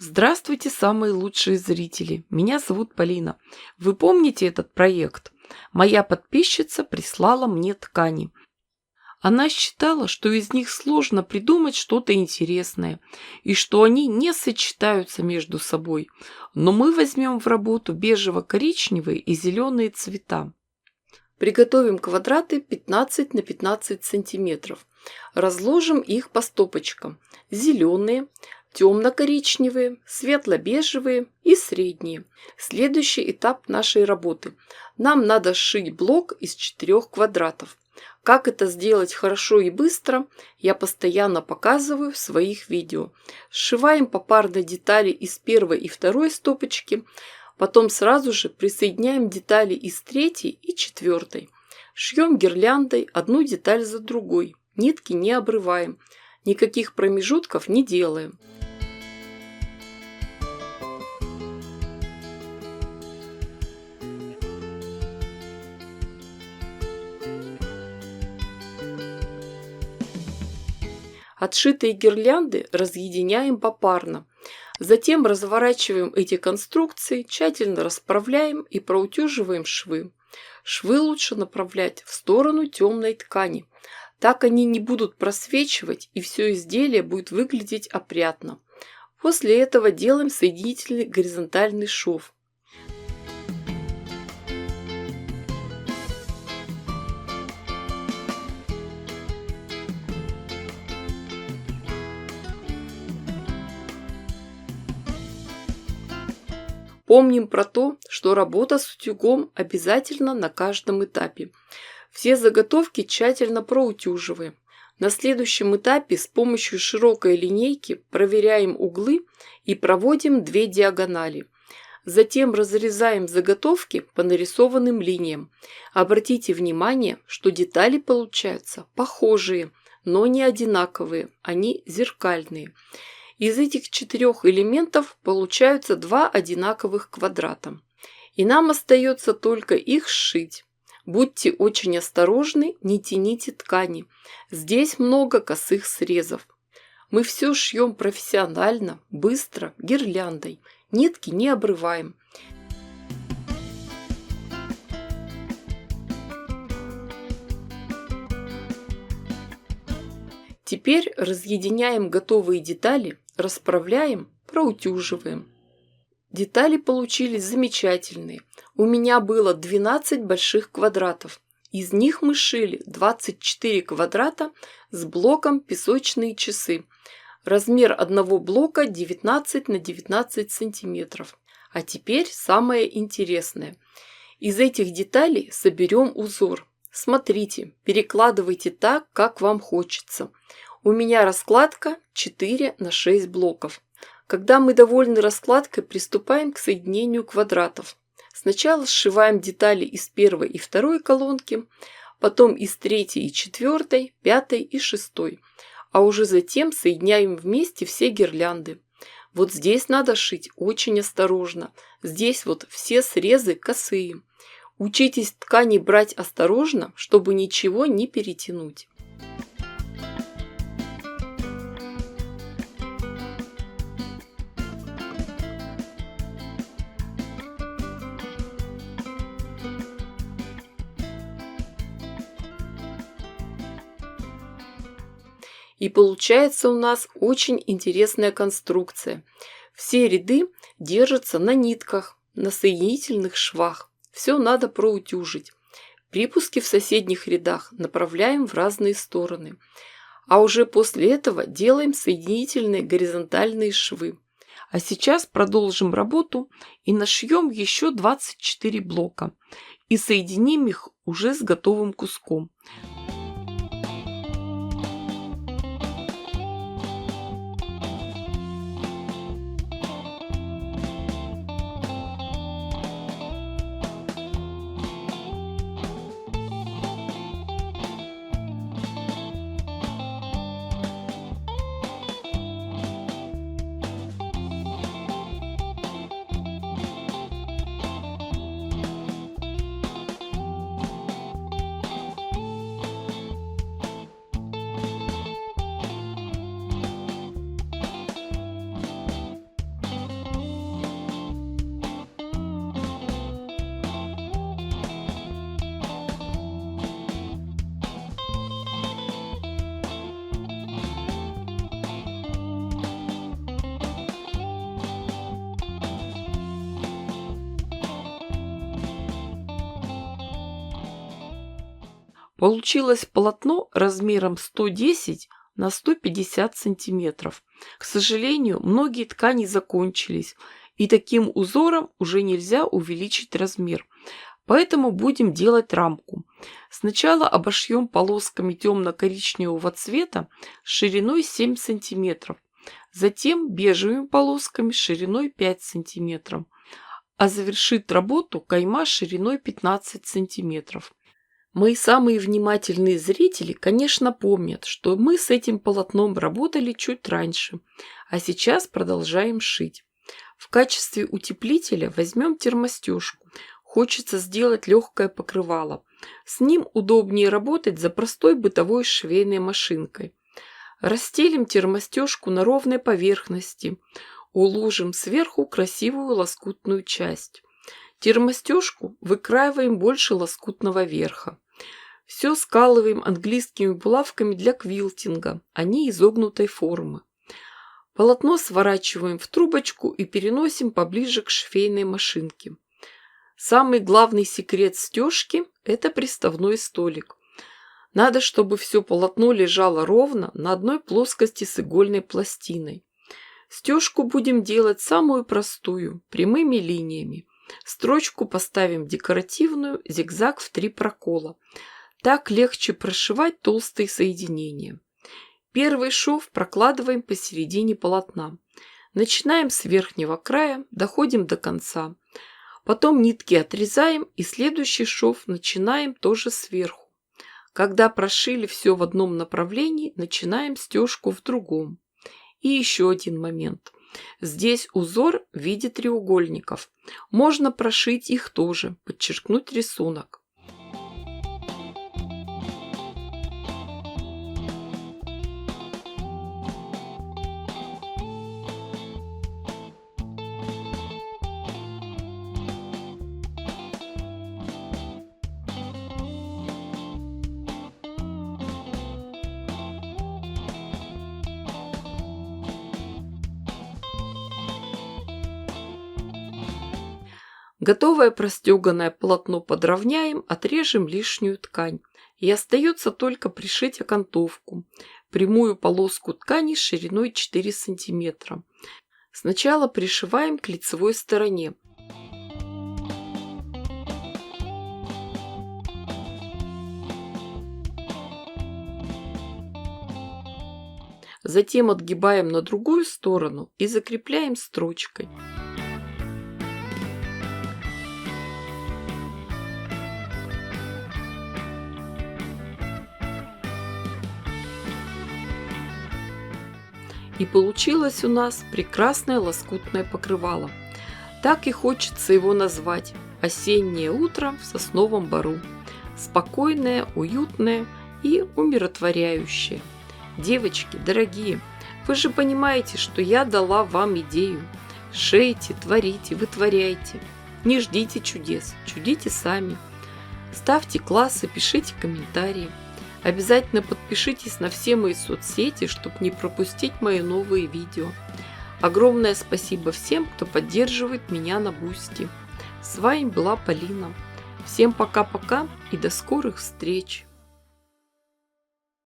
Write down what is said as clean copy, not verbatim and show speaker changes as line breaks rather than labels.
Здравствуйте, самые лучшие зрители! Меня зовут Полина. Вы помните этот проект? Моя подписчица прислала мне ткани. Она считала, что из них сложно придумать что-то интересное и что они не сочетаются между собой. Но мы возьмем в работу бежево-коричневые и зеленые цвета. Приготовим квадраты 15 на 15 сантиметров. Разложим их по стопочкам. Зеленые, темно-коричневые, светло-бежевые и средние. Следующий этап нашей работы. Нам надо сшить блок из 4 квадратов. Как это сделать хорошо и быстро, я постоянно показываю в своих видео. Сшиваем попарно детали из первой и второй стопочки, потом сразу же присоединяем детали из третьей и четвертой. Шьем гирляндой одну деталь за другой, нитки не обрываем, никаких промежутков не делаем. Отшитые гирлянды разъединяем попарно. Затем разворачиваем эти конструкции, тщательно расправляем и проутюживаем швы. Швы лучше направлять в сторону темной ткани. Так они не будут просвечивать и все изделие будет выглядеть опрятно. После этого делаем соединительный горизонтальный шов. Помним про то, что работа с утюгом обязательно на каждом этапе. Все заготовки тщательно проутюживаем. На следующем этапе с помощью широкой линейки проверяем углы и проводим 2 диагонали. Затем разрезаем заготовки по нарисованным линиям. Обратите внимание, что детали получаются похожие, но не одинаковые, они зеркальные. Из этих 4 элементов получаются 2 одинаковых квадрата. И нам остается только их сшить. Будьте очень осторожны, не тяните ткани. Здесь много косых срезов. Мы все шьем профессионально, быстро, гирляндой. Нитки не обрываем. Теперь разъединяем готовые детали, расправляем, проутюживаем. Детали получились замечательные. У меня было 12 больших квадратов. Из них мы шили 24 квадрата с блоком песочные часы. Размер одного блока 19 на 19 сантиметров. А теперь самое интересное. Из этих деталей соберем узор. Смотрите, перекладывайте так, как вам хочется. У меня раскладка 4 на 6 блоков. Когда мы довольны раскладкой, приступаем к соединению квадратов. Сначала сшиваем детали из первой и второй колонки, потом из третьей и четвертой, пятой и шестой, а уже затем соединяем вместе все гирлянды. Вот здесь надо шить очень осторожно. Здесь вот все срезы косые. Учитесь ткани брать осторожно, чтобы ничего не перетянуть. И получается у нас очень интересная конструкция. Все ряды держатся на нитках, на соединительных швах. Все надо проутюжить. Припуски в соседних рядах направляем в разные стороны. А уже после этого делаем соединительные горизонтальные швы. А сейчас продолжим работу и нашьем еще 24 блока. И соединим их уже с готовым куском. Получилось полотно размером 110 на 150 сантиметров. К сожалению, многие ткани закончились, и таким узором уже нельзя увеличить размер. Поэтому будем делать рамку. Сначала обошьем полосками темно-коричневого цвета шириной 7 сантиметров. Затем бежевыми полосками шириной 5 сантиметров. А завершит работу кайма шириной 15 сантиметров. Мои самые внимательные зрители, конечно, помнят, что мы с этим полотном работали чуть раньше, а сейчас продолжаем шить. В качестве утеплителя возьмем термостежку. Хочется сделать легкое покрывало. С ним удобнее работать за простой бытовой швейной машинкой. Расстелим термостежку на ровной поверхности. Уложим сверху красивую лоскутную часть. Термостежку выкраиваем больше лоскутного верха. Все скалываем английскими булавками для квилтинга, они изогнутой формы. Полотно сворачиваем в трубочку и переносим поближе к швейной машинке. Самый главный секрет стежки – это приставной столик. Надо, чтобы все полотно лежало ровно на одной плоскости с игольной пластиной. Стежку будем делать самую простую, прямыми линиями. Строчку поставим декоративную, зигзаг в 3 прокола. Так легче прошивать толстые соединения. Первый шов прокладываем посередине полотна. Начинаем с верхнего края, доходим до конца. Потом нитки отрезаем и следующий шов начинаем тоже сверху. Когда прошили все в одном направлении, начинаем стежку в другом. И еще один момент. Здесь узор в виде треугольников. Можно прошить их тоже, подчеркнуть рисунок. Готовое простеганное полотно подровняем, отрежем лишнюю ткань. И остается только пришить окантовку. Прямую полоску ткани шириной 4 см. Сначала пришиваем к лицевой стороне. Затем отгибаем на другую сторону и закрепляем строчкой. И получилось у нас прекрасное лоскутное покрывало. Так и хочется его назвать. Осеннее утро в сосновом бору. Спокойное, уютное и умиротворяющее. Девочки, дорогие, вы же понимаете, что я дала вам идею. Шейте, творите, вытворяйте. Не ждите чудес, чудите сами. Ставьте классы, пишите комментарии. Обязательно подпишитесь на все мои соцсети, чтобы не пропустить мои новые видео. Огромное спасибо всем, кто поддерживает меня на Бусти. С вами была Полина. Всем пока-пока и до скорых встреч!